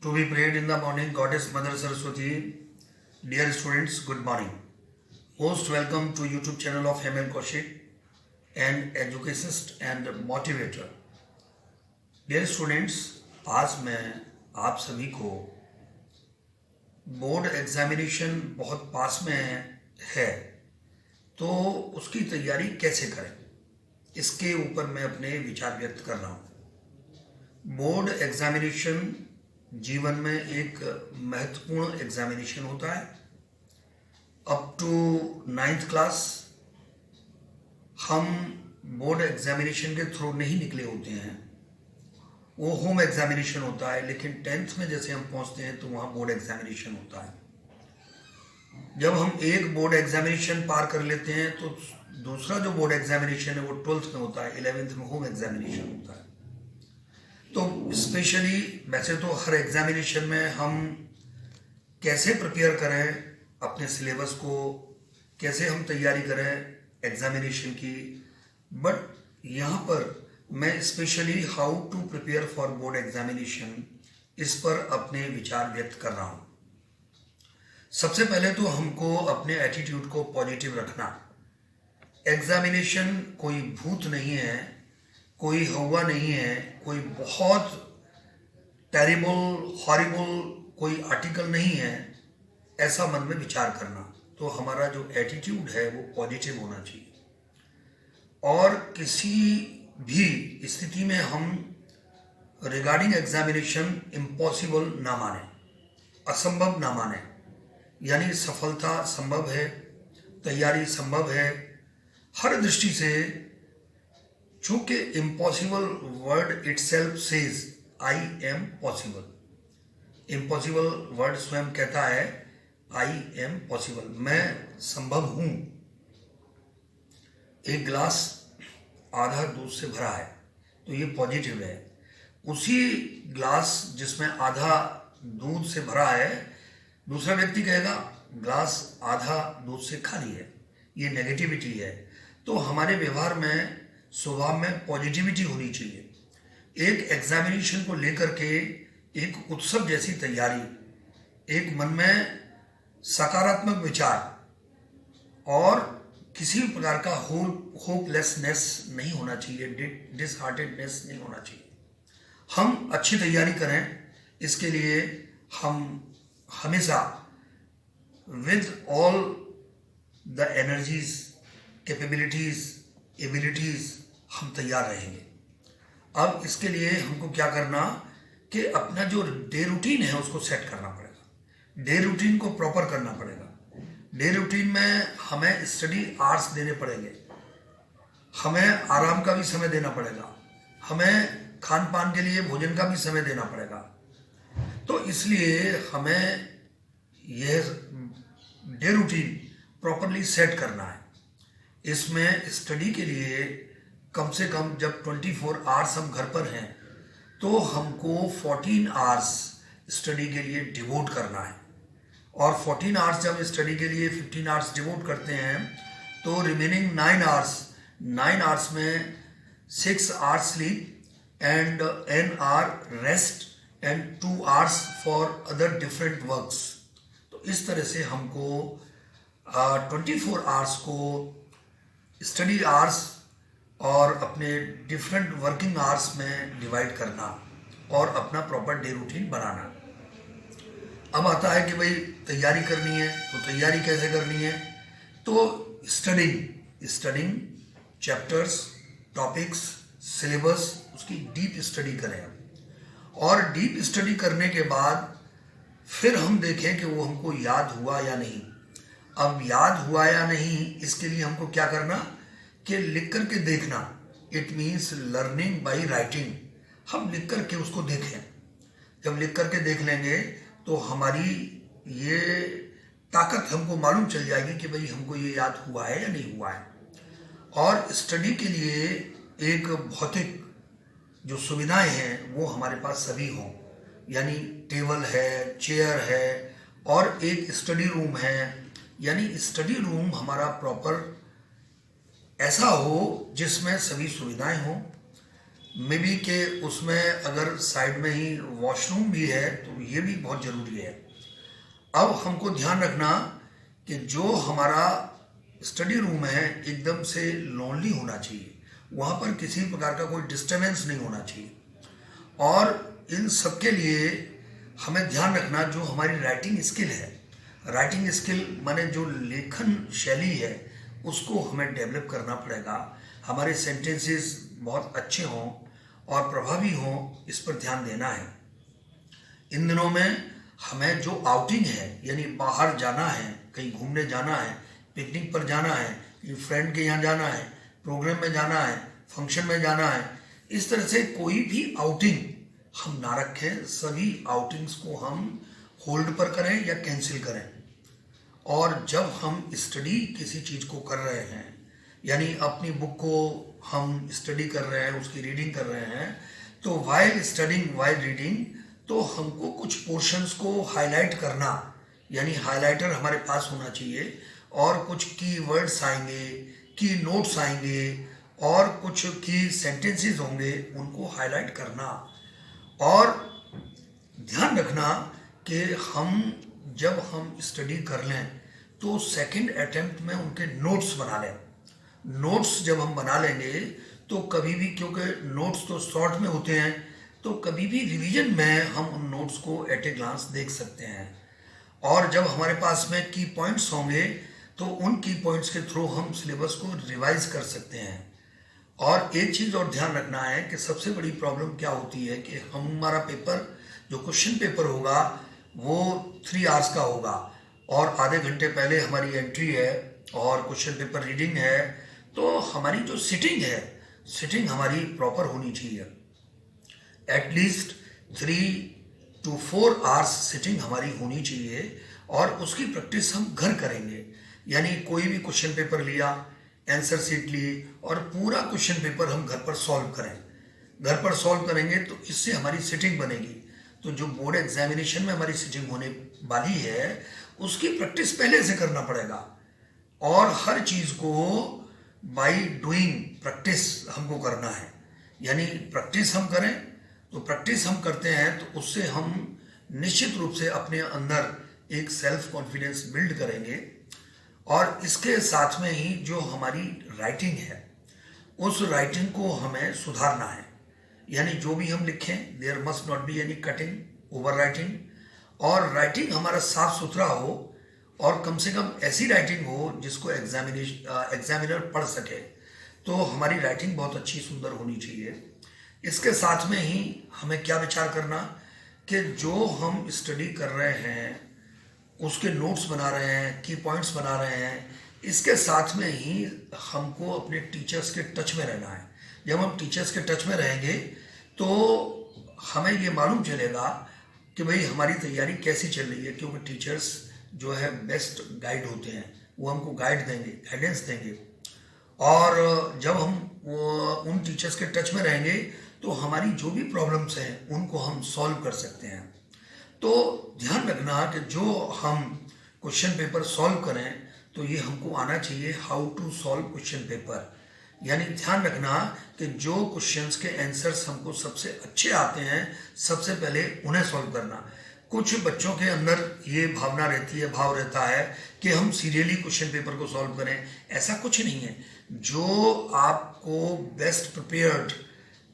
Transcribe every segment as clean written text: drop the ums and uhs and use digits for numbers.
To be prayed in the morning, Goddess Mother Saraswati. Dear students, good morning. Most welcome to YouTube channel of Hemen Kaushik, an educationist and motivator. Dear students, आज मैं आप सभी को board examination बहुत पास में है, तो उसकी तैयारी कैसे करें, इसके ऊपर मैं अपने विचार व्यक्त कर रहा हूँ। बोर्ड एग्जामिनेशन जीवन में एक महत्वपूर्ण एग्जामिनेशन होता है। अप टू 9th क्लास हम बोर्ड एग्जामिनेशन के थ्रू नहीं निकले होते हैं, वो होम एग्जामिनेशन होता है। लेकिन 10th में जैसे हम पहुंचते हैं तो वहाँ बोर्ड एग्जामिनेशन होता है। जब हम एक बोर्ड एग्जामिनेशन पार कर लेते हैं तो दूसरा जो बोर्ड एग्जामिनेशन है वो 12th में होता है, 11th में होम एग्जामिनेशन होता है। तो स्पेशली वैसे तो हर एग्जामिनेशन में हम कैसे प्रिपेयर करें अपने सिलेबस को, कैसे हम तैयारी करें एग्जामिनेशन की, बट यहाँ पर मैं specially how to prepare for board examination, इस पर अपने विचार व्यक्त कर रहा हूँ। सबसे पहले तो हमको अपने एटीट्यूड को पॉजिटिव रखना। एग्जामिनेशन कोई भूत नहीं है, कोई हवा नहीं है, कोई बहुत टेरिबल हॉरिबल कोई आर्टिकल नहीं है, ऐसा मन में विचार करना। तो हमारा जो एटीट्यूड है वो पॉजिटिव होना चाहिए और किसी भी स्थिति में हम रिगार्डिंग एग्जामिनेशन इम्पॉसिबल ना माने, असंभव ना माने। यानी सफलता संभव है, तैयारी संभव है हर दृष्टि से। चूंकि impossible word itself says I am possible. Impossible word स्वयं कहता है आई एम पॉसिबल, मैं संभव हूं। एक गिलास आधा दूध से भरा है तो ये पॉजिटिव है। उसी गिलास जिसमें आधा दूध से भरा है, दूसरा व्यक्ति कहेगा गिलास आधा दूध से खाली है, ये नेगेटिविटी है। तो हमारे व्यवहार में, स्वभाव में पॉजिटिविटी होनी चाहिए। एक एग्जामिनेशन को लेकर के एक उत्सव जैसी तैयारी, एक मन में सकारात्मक विचार और किसी प्रकार का होपलेसनेस नहीं होना चाहिए, डिसहार्टेडनेस नहीं होना चाहिए। हम अच्छी तैयारी करें, इसके लिए हम हमेशा with all the energies, capabilities, abilities हम तैयार रहेंगे। अब इसके लिए हमको क्या करना कि अपना जो डे रूटीन है उसको सेट करना पड़ेगा। डे रूटीन को प्रॉपर करना पड़ेगा। डे रूटीन में हमें स्टडी आवर्स देने पड़ेंगे, हमें आराम का भी समय देना पड़ेगा, हमें खान पान के लिए भोजन का भी समय देना पड़ेगा। तो इसलिए हमें यह डे रूटीन प्रॉपरली सेट करना है। इसमें स्टडी के लिए कम से कम जब 24 आवर्स हम घर पर हैं तो हमको 14 आवर्स स्टडी के लिए डिवोट करना है। और 14 आवर्स जब स्टडी के लिए 15 आवर्स डिवोट करते हैं तो रिमेनिंग 9 आवर्स में 6 hours sleep and an hour rest and 2 hours for other different works. तो इस तरह से हमको 24 आवर्स को स्टडी आवर्स और अपने डिफरेंट वर्किंग आवर्स में डिवाइड करना और अपना प्रॉपर डे रूटीन बनाना। अब आता है कि भाई तैयारी करनी है, तो तैयारी कैसे करनी है? तो स्टडिंग चैप्टर्स, टॉपिक्स, सिलेबस, उसकी डीप स्टडी करें। और डीप स्टडी करने के बाद फिर हम देखें कि वो हमको याद हुआ या नहीं। अब याद हुआ या नहीं, इसके लिए हमको क्या करना कि लिख करके देखना। It means learning by writing. हम लिख करके उसको देखें। जब लिख करके देख लेंगे तो हमारी ये ताकत हमको मालूम चल जाएगी कि भाई हमको ये याद हुआ है या नहीं हुआ है। और स्टडी के लिए एक भौतिक जो सुविधाएं हैं वो हमारे पास सभी हों, यानी टेबल है, चेयर है और एक स्टडी रूम है। यानी स्टडी रूम हमारा प्रॉपर ऐसा हो जिसमें सभी सुविधाएं हों, मे बी के उसमें अगर साइड में ही वॉशरूम भी है तो ये भी बहुत ज़रूरी है। अब हमको ध्यान रखना कि जो हमारा स्टडी रूम है एकदम से लोनली होना चाहिए, वहाँ पर किसी प्रकार का कोई डिस्टर्बेंस नहीं होना चाहिए। और इन सब के लिए हमें ध्यान रखना जो हमारी राइटिंग स्किल है, राइटिंग स्किल माने जो लेखन शैली है उसको हमें डेवलप करना पड़ेगा। हमारे सेंटेंसेस बहुत अच्छे हों और प्रभावी हों, इस पर ध्यान देना है। इन दिनों में हमें जो आउटिंग है यानी बाहर जाना है, कहीं घूमने जाना है, पिकनिक पर जाना है, कहीं फ्रेंड के यहाँ जाना है, प्रोग्राम में जाना है, फंक्शन में जाना है, इस तरह से कोई भी आउटिंग हम ना रखें। सभी आउटिंग्स को हम होल्ड पर करें या कैंसिल करें। और जब हम स्टडी किसी चीज़ को कर रहे हैं यानी अपनी बुक को हम स्टडी कर रहे हैं, उसकी रीडिंग कर रहे हैं, तो वाइल स्टडिंग वाइल रीडिंग तो हमको कुछ पोर्शंस को हाईलाइट करना, यानी हाइलाइटर हमारे पास होना चाहिए और कुछ की वर्ड्स आएंगे, की नोट्स आएंगे और कुछ की सेंटेंसेस होंगे, उनको हाईलाइट करना। और ध्यान रखना कि जब हम स्टडी कर लें तो सेकंड अटेम्प्ट में उनके नोट्स बना लें। नोट्स जब हम बना लेंगे तो कभी भी, क्योंकि नोट्स तो शॉर्ट में होते हैं, तो कभी भी रिवीजन में हम उन नोट्स को एट ए ग्लांस देख सकते हैं। और जब हमारे पास में की पॉइंट्स होंगे तो उन की पॉइंट्स के थ्रू हम सिलेबस को रिवाइज कर सकते हैं। और एक चीज़ और ध्यान रखना है कि सबसे बड़ी प्रॉब्लम क्या होती है कि हमारा पेपर, जो क्वेश्चन पेपर होगा वो 3 आवर्स का होगा और आधे घंटे पहले हमारी एंट्री है और क्वेश्चन पेपर रीडिंग है, तो हमारी जो सिटिंग हमारी प्रॉपर होनी चाहिए। एटलीस्ट 3 to 4 आवर्स सिटिंग हमारी होनी चाहिए और उसकी प्रैक्टिस हम घर करेंगे। यानी कोई भी क्वेश्चन पेपर लिया, आंसर शीट ली और पूरा क्वेश्चन पेपर हम घर पर सॉल्व करें। घर पर सॉल्व करेंगे तो इससे हमारी सिटिंग बनेगी। तो जो बोर्ड एग्जामिनेशन में हमारी सिटिंग होने वाली है उसकी प्रैक्टिस पहले से करना पड़ेगा। और हर चीज़ को बाय डूइंग प्रैक्टिस हमको करना है। यानी प्रैक्टिस हम करें, तो प्रैक्टिस हम करते हैं तो उससे हम निश्चित रूप से अपने अंदर एक सेल्फ कॉन्फिडेंस बिल्ड करेंगे। और इसके साथ में ही जो हमारी राइटिंग है उस राइटिंग को हमें सुधारना है। यानी जो भी हम लिखें there must not be any cutting, over writing, और राइटिंग हमारा साफ सुथरा हो और कम से कम ऐसी राइटिंग हो जिसको एग्जामिनर पढ़ सके। तो हमारी राइटिंग बहुत अच्छी सुंदर होनी चाहिए। इसके साथ में ही हमें क्या विचार करना कि जो हम स्टडी कर रहे हैं उसके नोट्स बना रहे हैं, की पॉइंट्स बना रहे हैं, इसके साथ में ही हमको अपने टीचर्स के टच में रहना है। जब हम टीचर्स के टच में रहेंगे तो हमें ये मालूम चलेगा कि भाई हमारी तैयारी कैसी चल रही है, क्योंकि टीचर्स जो है बेस्ट गाइड होते हैं, वो हमको गाइड देंगे, गाइडेंस देंगे। और जब हम उन टीचर्स के टच में रहेंगे तो हमारी जो भी प्रॉब्लम्स हैं उनको हम सॉल्व कर सकते हैं। तो ध्यान रखना कि जो हम क्वेश्चन पेपर सॉल्व करें तो ये हमको आना चाहिए how to solve question paper. यानी ध्यान रखना कि जो क्वेश्चंस के आंसर्स हमको सबसे अच्छे आते हैं सबसे पहले उन्हें सॉल्व करना। कुछ बच्चों के अंदर ये भावना रहती है, भाव रहता है कि हम सीरियली क्वेश्चन पेपर को सॉल्व करें। ऐसा कुछ नहीं है। जो आपको बेस्ट प्रिपेयर्ड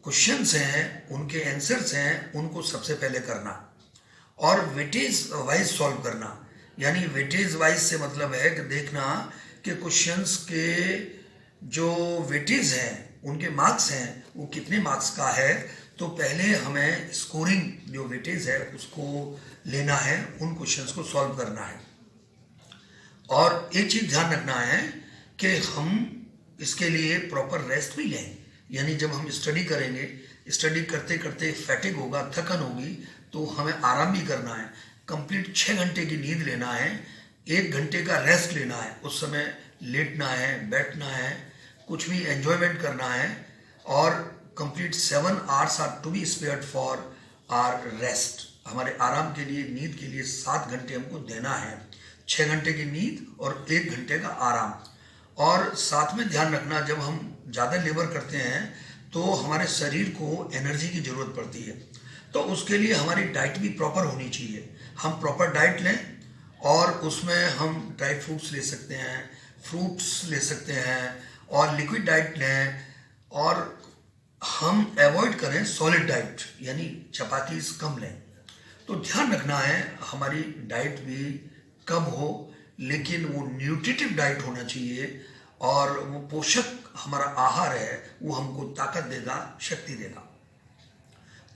क्वेश्चंस हैं, उनके आंसर्स हैं, उनको सबसे पहले करना और वेटेज वाइज सॉल्व करना। यानी वेटेज वाइज से मतलब है कि देखना कि क्वेश्चंस के जो वेटेज हैं, उनके मार्क्स हैं, वो कितने मार्क्स का है। तो पहले हमें स्कोरिंग जो वेटेज है उसको लेना है, उन क्वेश्चंस को सॉल्व करना है। और एक चीज़ ध्यान रखना है कि हम इसके लिए प्रॉपर रेस्ट भी लें। यानी जब हम स्टडी करेंगे, स्टडी करते करते फैटिग होगा, थकन होगी, तो हमें आराम भी करना है। कंप्लीट 6 घंटे की नींद लेना है, 1 घंटे का रेस्ट लेना है। उस समय लेटना है, बैठना है, कुछ भी एंजॉयमेंट करना है। और complete 7 hours are to be spared for our rest. हमारे आराम के लिए, नींद के लिए 7 घंटे हमको देना है। 6 घंटे की नींद और 1 घंटे का आराम। और साथ में ध्यान रखना, जब हम ज़्यादा लेबर करते हैं तो हमारे शरीर को एनर्जी की ज़रूरत पड़ती है। तो उसके लिए हमारी डाइट भी प्रॉपर होनी चाहिए। हम प्रॉपर डाइट लें और उसमें हम ड्राई फ्रूट्स ले सकते हैं, फ्रूट्स ले सकते हैं और लिक्विड डाइट लें। और हम अवॉइड करें सॉलिड डाइट, यानी चपाती कम लें। तो ध्यान रखना है हमारी डाइट भी कम हो, लेकिन वो न्यूट्रिटिव डाइट होना चाहिए और वो पोषक हमारा आहार है, वो हमको ताकत देगा, शक्ति देगा।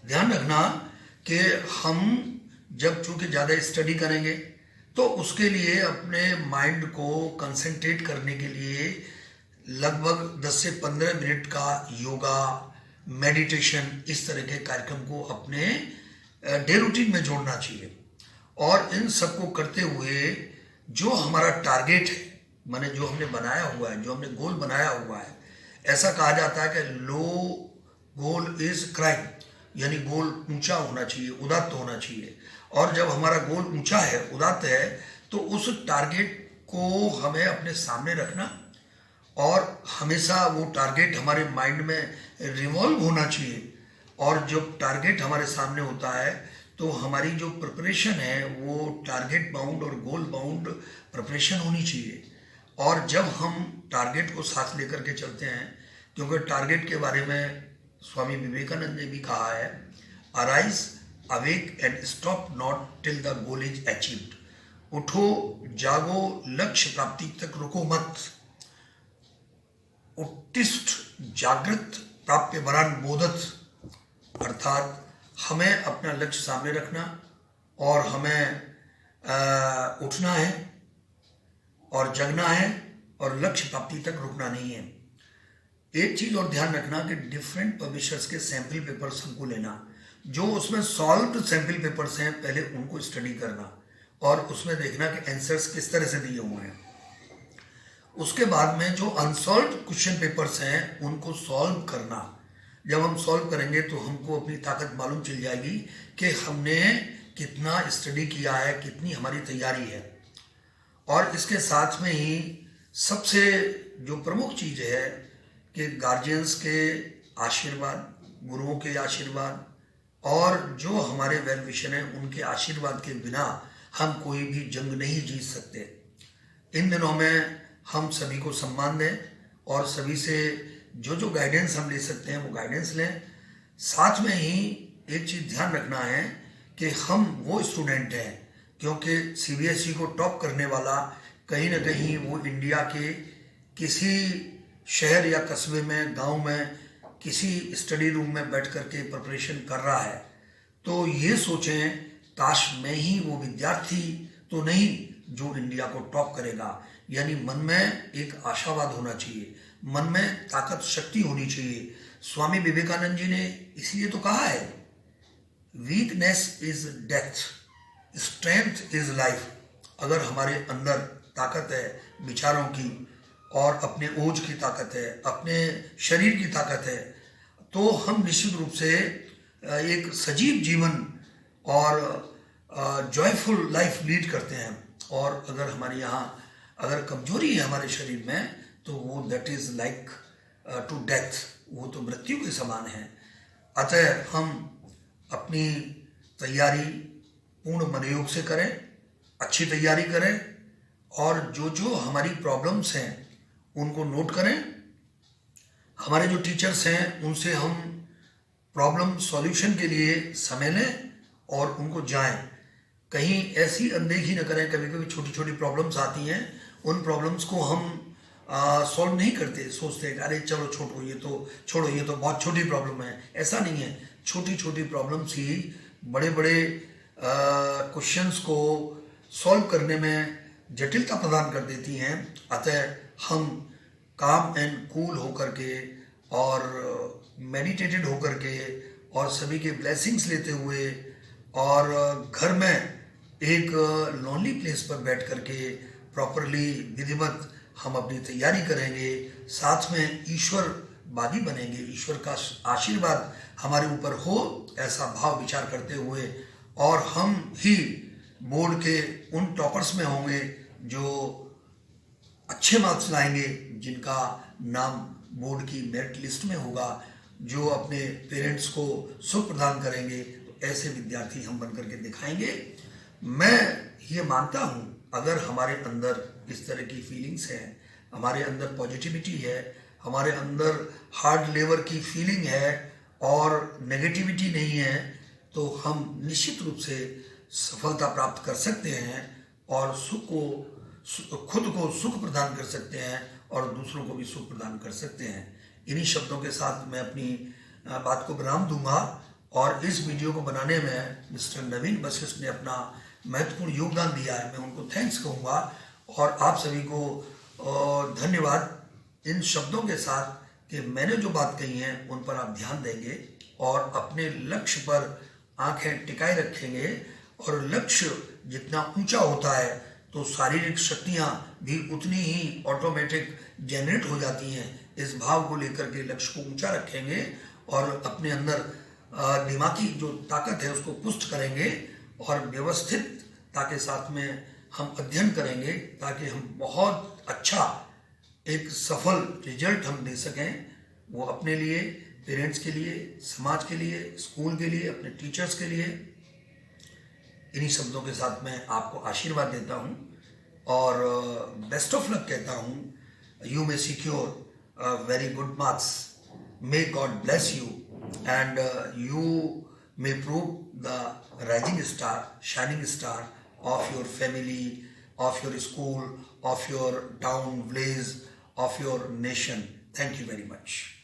ध्यान रखना कि हम जब चूंकि ज़्यादा स्टडी करेंगे तो उसके लिए अपने माइंड को कंसंट्रेट करने के लिए लगभग 10 से 15 मिनट का योगा, मेडिटेशन, इस तरह के कार्यक्रम को अपने डे रूटीन में जोड़ना चाहिए। और इन सबको करते हुए जो हमारा टारगेट है, माने जो हमने बनाया हुआ है, जो हमने गोल बनाया हुआ है, ऐसा कहा जाता है कि लो गोल इज क्राइम, यानी गोल ऊंचा होना चाहिए, उदात्त होना चाहिए। और जब हमारा गोल ऊंचा है, उदात्त है, तो उस टारगेट को हमें अपने सामने रखना और हमेशा वो टारगेट हमारे माइंड में रिवॉल्व होना चाहिए। और जब टारगेट हमारे सामने होता है तो हमारी जो प्रिपरेशन है वो टारगेट बाउंड और गोल बाउंड प्रिपरेशन होनी चाहिए। और जब हम टारगेट को साथ लेकर के चलते हैं, क्योंकि टारगेट के बारे में स्वामी विवेकानंद ने भी कहा है, arise awake and stop not till the goal is achieved. उठो, जागो, लक्ष्य प्राप्ति तक रुको मत। उत्तिष्ठ जागृत प्राप्य वरान बोधत। अर्थात हमें अपना लक्ष्य सामने रखना और हमें उठना है और जगना है और लक्ष्य प्राप्ति तक रुकना नहीं है। एक चीज और ध्यान रखना कि डिफरेंट पब्लिशर्स के सैंपल पेपर्स हमको लेना, जो उसमें सॉल्व्ड सैंपल पेपर्स हैं पहले उनको स्टडी करना और उसमें देखना कि आंसर्स किस तरह से दिए हुए हैं। उसके बाद में जो अनसॉल्व्ड क्वेश्चन पेपर्स हैं उनको सॉल्व करना। जब हम सॉल्व करेंगे तो हमको अपनी ताकत मालूम चल जाएगी कि हमने कितना स्टडी किया है, कितनी हमारी तैयारी है। और इसके साथ में ही सबसे जो प्रमुख चीज़ है कि गार्जियंस के आशीर्वाद, गुरुओं के आशीर्वाद और जो हमारे वेल विशर हैं उनके आशीर्वाद के बिना हम कोई भी जंग नहीं जीत सकते। इन दिनों में हम सभी को सम्मान दें और सभी से जो जो गाइडेंस हम ले सकते हैं वो गाइडेंस लें। साथ में ही एक चीज़ ध्यान रखना है कि हम वो स्टूडेंट हैं, क्योंकि सीबीएसई को टॉप करने वाला कहीं ना कहीं वो इंडिया के किसी शहर या कस्बे में, गांव में, किसी स्टडी रूम में बैठ कर के प्रिपरेशन कर रहा है। तो ये सोचें काश मैं ही वो विद्यार्थी तो नहीं जो इंडिया को टॉप करेगा। यानी मन में एक आशावाद होना चाहिए, मन में ताकत, शक्ति होनी चाहिए। स्वामी विवेकानंद जी ने इसलिए तो कहा है, weakness is death, strength is life. अगर हमारे अंदर ताकत है विचारों की और अपने ओज की ताकत है, अपने शरीर की ताकत है, तो हम निश्चित रूप से एक सजीव जीवन और जॉयफुल लाइफ लीड करते हैं। और अगर हमारे यहाँ अगर कमजोरी है हमारे शरीर में तो वो that is like to death, वो तो मृत्यु के समान है। अतः हम अपनी तैयारी पूर्ण मनोयोग से करें, अच्छी तैयारी करें और जो जो हमारी प्रॉब्लम्स हैं उनको नोट करें। हमारे जो टीचर्स हैं उनसे हम प्रॉब्लम सॉल्यूशन के लिए समय लें और उनको जाएं। कहीं ऐसी अनदेखी न करें। कभी कभी छोटी छोटी प्रॉब्लम्स आती हैं, उन प्रॉब्लम्स को हम सॉल्व नहीं करते, सोचते हैं अरे चलो छोड़ो ये तो बहुत छोटी प्रॉब्लम है। ऐसा नहीं है, छोटी छोटी प्रॉब्लम्स ही बड़े बड़े क्वेश्चंस को सॉल्व करने में जटिलता प्रदान कर देती हैं। अतः हम काम एंड कूल होकर के और मेडिटेटेड होकर के और सभी के ब्लेसिंग्स लेते हुए और घर में एक लॉनली प्लेस पर बैठ करके प्रॉपरली विधिवत हम अपनी तैयारी करेंगे। साथ में ईश्वरवादी बनेंगे, ईश्वर का आशीर्वाद हमारे ऊपर हो ऐसा भाव विचार करते हुए, और हम ही बोर्ड के उन टॉपर्स में होंगे जो अच्छे मार्क्स लाएंगे, जिनका नाम बोर्ड की मेरिट लिस्ट में होगा। जो अपने पेरेंट्स को सुख प्रदान करेंगे, तो ऐसे विद्यार्थी हम बन करके दिखाएंगे। मैं ये मानता हूँ अगर हमारे अंदर इस तरह की फीलिंग्स हैं, हमारे अंदर पॉजिटिविटी है, हमारे अंदर हार्ड लेबर की फीलिंग है और नेगेटिविटी नहीं है, तो हम निश्चित रूप से सफलता प्राप्त कर सकते हैं और खुद को सुख प्रदान कर सकते हैं और दूसरों को भी सुख प्रदान कर सकते हैं। इन्हीं शब्दों के साथ मैं अपनी बात को विराम दूंगा और इस वीडियो को बनाने में मिस्टर नवीन वशिष्ठ ने अपना महत्वपूर्ण योगदान दिया है, मैं उनको थैंक्स कहूँगा और आप सभी को धन्यवाद इन शब्दों के साथ कि मैंने जो बात कही है उन पर आप ध्यान देंगे और अपने लक्ष्य पर आंखें टिकाए रखेंगे और लक्ष्य जितना ऊंचा होता है तो शारीरिक शक्तियां भी उतनी ही ऑटोमेटिक जनरेट हो जाती हैं। इस भाव को लेकर के लक्ष्य को ऊंचा रखेंगे और अपने अंदर दिमागी जो ताकत है उसको पुष्ट करेंगे और व्यवस्थितता के साथ में हम अध्ययन करेंगे ताकि हम बहुत अच्छा एक सफल रिजल्ट हम दे सकें, वो अपने लिए, पेरेंट्स के लिए, समाज के लिए, स्कूल के लिए, अपने टीचर्स के लिए। इन्हीं शब्दों के साथ मैं आपको आशीर्वाद देता हूँ और बेस्ट ऑफ लक कहता हूँ। You may secure very good marks, may God bless you and you may prove the rising star, shining star of your family, of your school, of your town, village, of your nation. Thank you very much.